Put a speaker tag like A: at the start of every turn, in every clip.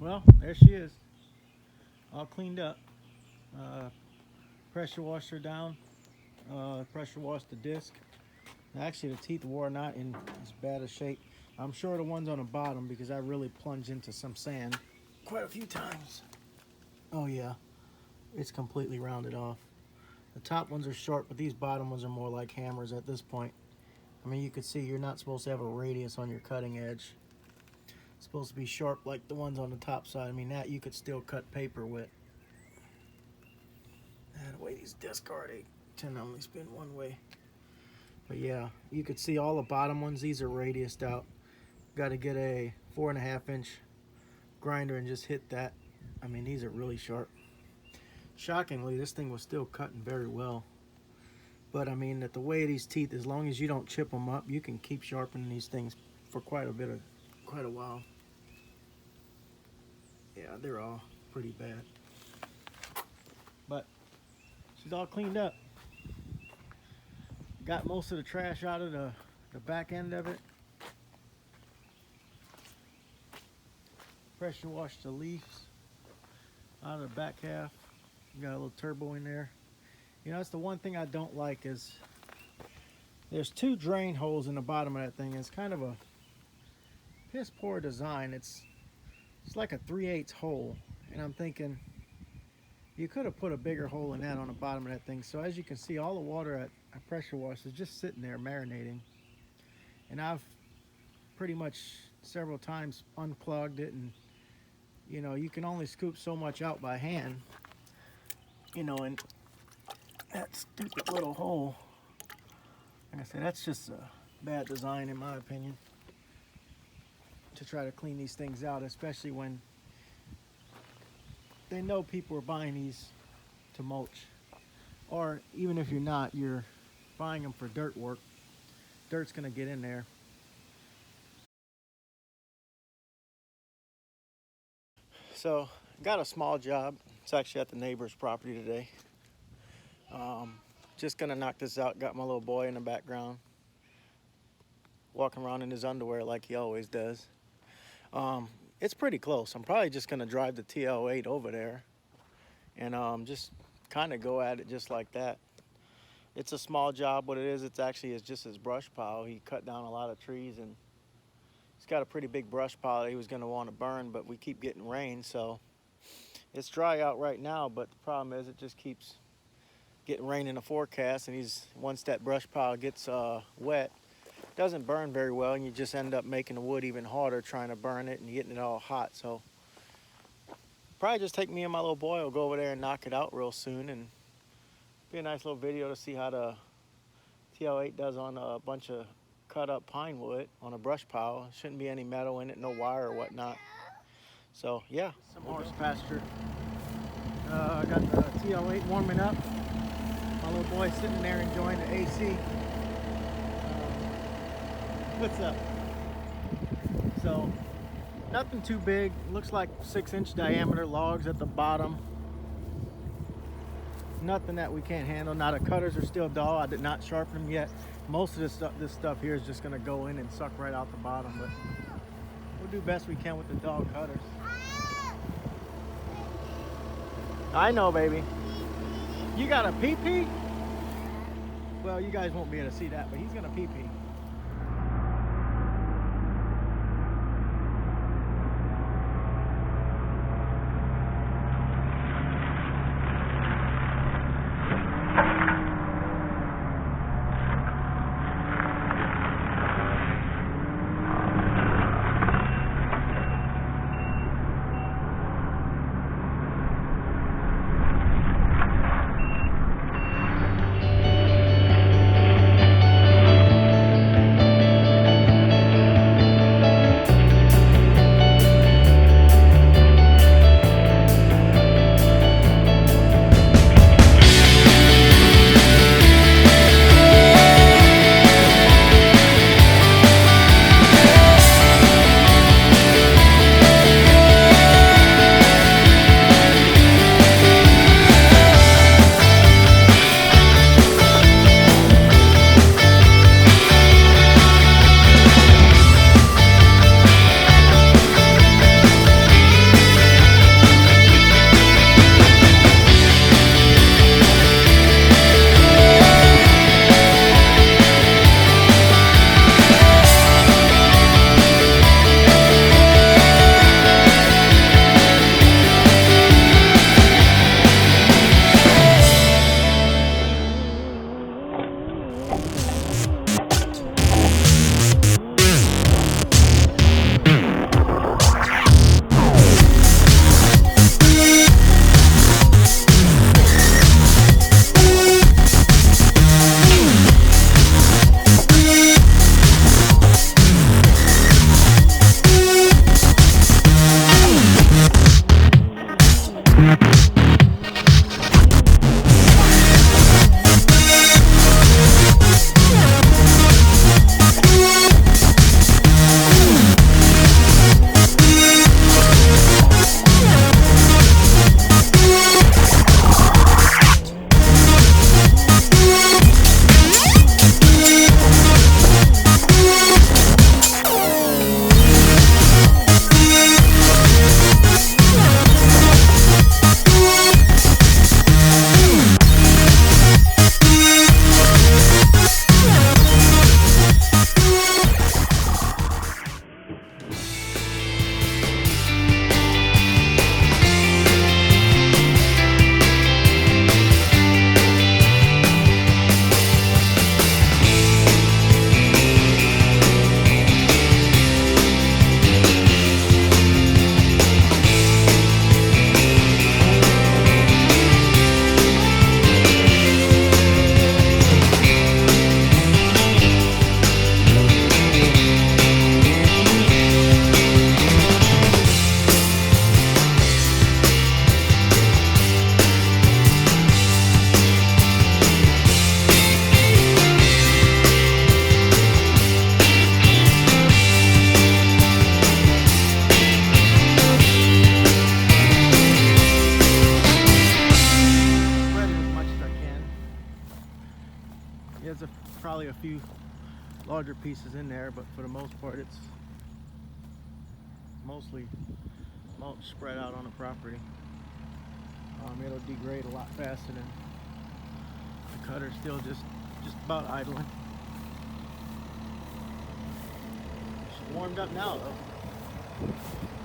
A: Well, there she is, all cleaned up. Pressure washed her down. Pressure washed the disc. Actually, the teeth were not in as bad a shape. I'm sure the ones on the bottom, because I really plunged into some sand quite a few times. Oh yeah, it's completely rounded off. The top ones are short, but these bottom ones are more like hammers at this point. I mean, you can see you're not supposed to have a radius on your cutting edge. It's supposed to be sharp like the ones on the top side. I mean, that you could still cut paper with. And the way these discs are, they tend to only spin one way. But yeah, you could see all the bottom ones. These are radiused out. Got to get a 4.5-inch grinder and just hit that. I mean, these are really sharp. Shockingly, this thing was still cutting very well. But I mean, that the way of these teeth, as long as you don't chip them up, you can keep sharpening these things for quite a while. Yeah, they're all pretty bad. But she's all cleaned up. Got most of the trash out of the back end of it. Pressure washed the leaves out of the back half. Got a little turbo in there. You know, that's the one thing I don't like is there's 2 drain holes in the bottom of that thing. It's kind of a piss poor design. It's like a 3/8 hole, and I'm thinking you could have put a bigger hole in that on the bottom of that thing. So as you can see, all the water at pressure wash is just sitting there marinating, and I've pretty much several times unplugged it, and you know, you can only scoop so much out by hand, you know, and that stupid little hole, like I said, that's just a bad design in my opinion, to try to clean these things out, especially when they know people are buying these to mulch. Or even if you're not, you're buying them for dirt work. Dirt's gonna get in there. So, got a small job. It's actually at the neighbor's property today. Just gonna knock this out. Got my little boy in the background, walking around in his underwear like he always does. It's pretty close. I'm probably just gonna drive the TL8 over there and just kind of go at it just like that. It's a small job. What it is, it's actually just his brush pile. He cut down a lot of trees, and he's got a pretty big brush pile that he was going to want to burn, but we keep getting rain, so it's dry out right now. But the problem is it just keeps getting rain in the forecast, and once that brush pile gets wet, it doesn't burn very well, and you just end up making the wood even harder trying to burn it and getting it all hot. So probably just take me and my little boy, will go over there and knock it out real soon, and be a nice little video to see how the TL8 does on a bunch of cut up pine wood on a brush pile. Shouldn't be any metal in it, no wire or whatnot. So yeah, some horse pasture. I got the TL8 warming up. My little boy sitting there enjoying the AC. What's up? So nothing too big. Looks like 6-inch diameter logs at the bottom. Nothing that we can't handle. Now the cutters are still dull. I did not sharpen them yet. Most of this stuff here is just gonna go in and suck right out the bottom, but we'll do best we can with the dull cutters. I know, baby. You got a pee-pee? Well, you guys won't be able to see that, but he's gonna pee-pee. There's probably a few larger pieces in there, but for the most part it's mostly mulch spread out on the property. It'll degrade a lot faster than the cutter's still just about idling. It's warmed up now though.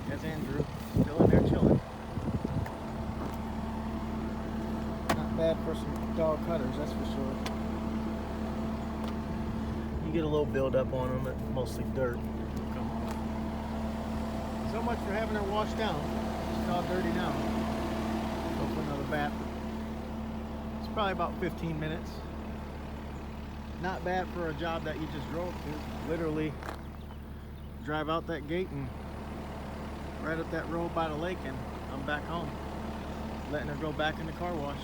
A: There's Andrew still in there chilling. Not bad for some dog cutters, that's for sure. You get a little buildup on them, but mostly dirt. Come on. So much for having her washed down. It's all dirty now. Go for another bath. It's probably about 15 minutes. Not bad for a job that you just drove to. Literally drive out that gate and right up that road by the lake, and I'm back home. Letting her go back in the car wash.